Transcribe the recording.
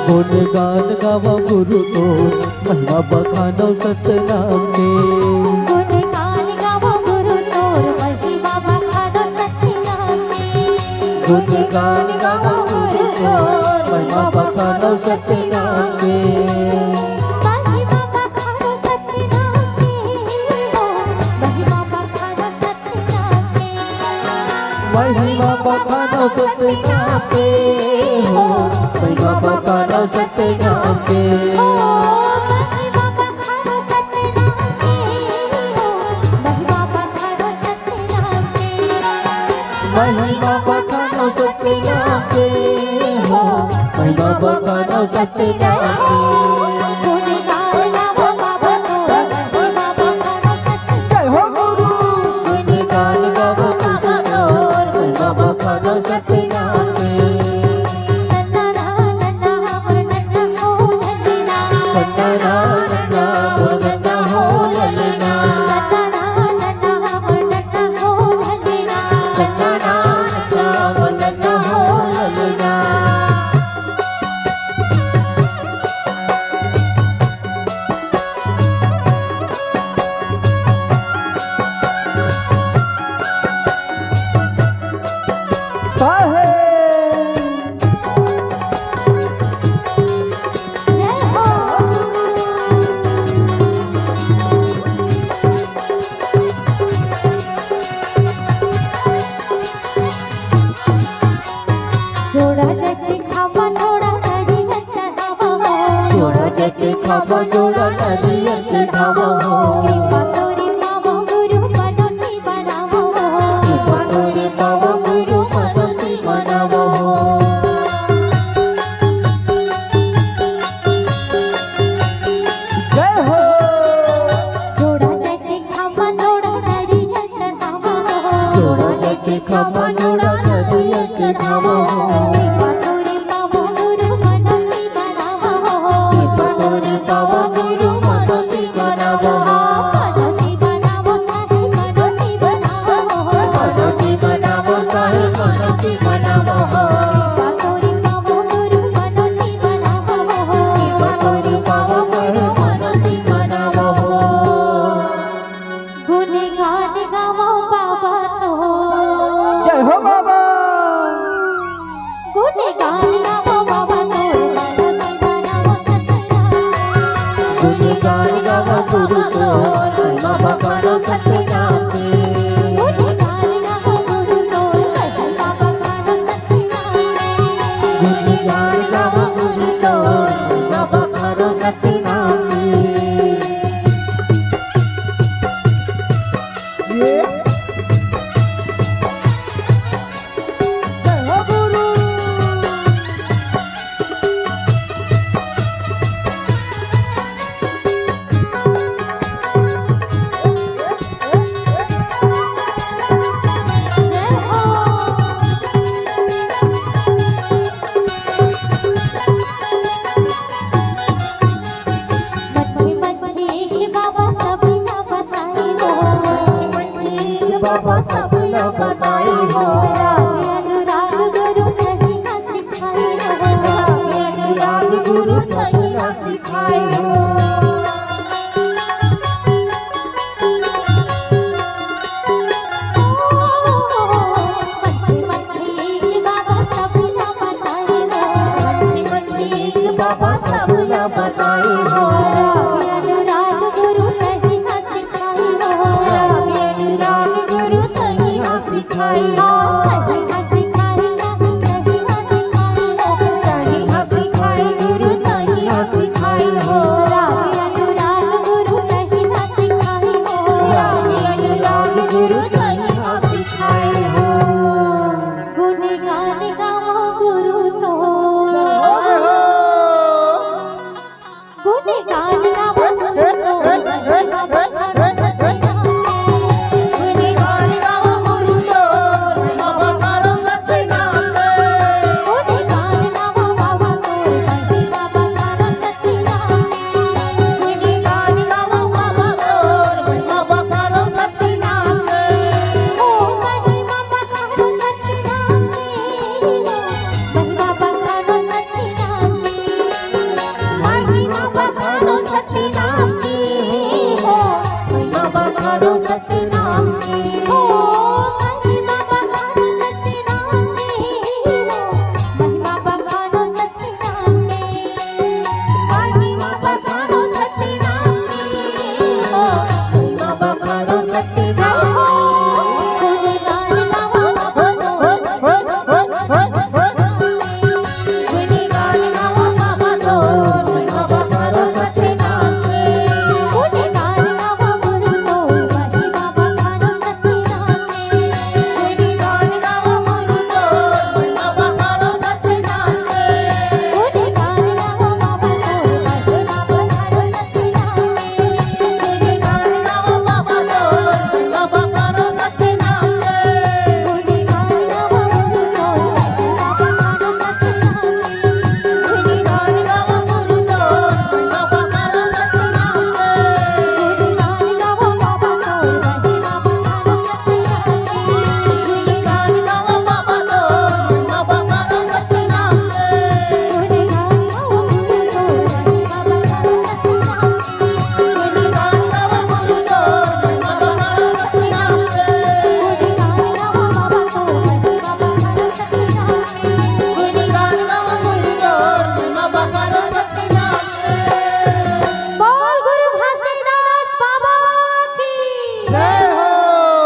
गुणगान गावा गुरु तो महिमा बखानो सतनाम के। गुणगान गावा गुरु तोर महिमा बखानो सतनाम के। गुणगान गावा गुरु तोर महिमा बखानो सतनाम के। महिमा बखानो सतनाम के हो महिमा बखानो सतनाम के। महिमा बखानो सतनाम के हो महिमा बखानो सतनाम के। महिमा बखानो सतनाम के हो महिमा बखानो सतनाम के। महिमा बखानो सतनाम के हो महिमा बखानो सतनाम के। गुणगान गावा बाबा तोर महिमा बखानो सतनाम जय हो गुरु। गुणगान गावा गुरु तोर महिमा बखानो सतनाम के। सन्नाना नन्ना हमर नन्ना हो नन्ना। सन्नाना नन्ना मोर नन्ना हो ललना। सन्नाना नन्ना हमर नन्ना हो नन्ना। सन्नाना नन्ना मोर नन्ना हो ललना। जय हो जोड़ा जैसे खावा थोड़ा नरिया चढ़ावा हो। जोड़ा जटे खावा जोड़ा नरियल चढ़ावा हो। कृपा तोरी पावो गुरु मनोती बनावो हो। कृपा तोरे पावो गुरु मनोती मनावो हो। जय हो। जोड़ा जैसे खावा जोड़ा नरिया चढ़ावा हो। जोड़ा जटे खावा जोड़ा नरियल चढ़ावा हो। कृपा तोरी पावो गुरु मनोती बनावो हो। कृपा तोरे पावो गुरु मनोती मनावो हो। मनोती बनावो साहे मनोती बनावो हो। मनोती मनावो साहेब मनोती मनावो हो। कृपा तोरी पावो गुरु मनोती बनावो हो। कृपा तोरे पावो साहेब मनोती मनावो हो। गुणगान गावो बाबा तो जय हो बाबा। गुणगान गावो बाबा तोर मनोती बनावो सतनाम। गुणगान गावा गुरु तोर महिमा बखानो सतनाम के। गुणगान गावो गुरु तोर महिमा बखानो सतनाम के। गुणगान गावा गुरु तोर महिमा बखानो सतनाम के। ये जय हो गुरु। जय हो मट्ठी बाबा सभी ना बताई हो। बाबा सब न बताई हो। राग अनुराग गुरु कहीं ना सिखाई हो। अनुराग गुरु सही न सिखाए हो। मट्ठी बाबा सभी ना बताई हो। बाबा सब न बताई हो। राग अनुराग गुरु कहीं ना सिखाई हो। अनुराग गुरु सही न सिखाई हो। कहीं ना सिखाई कहीं ना सिखाई हो। सही न सिखाई गुरु सही न सिखाई हो। राग नाम के हो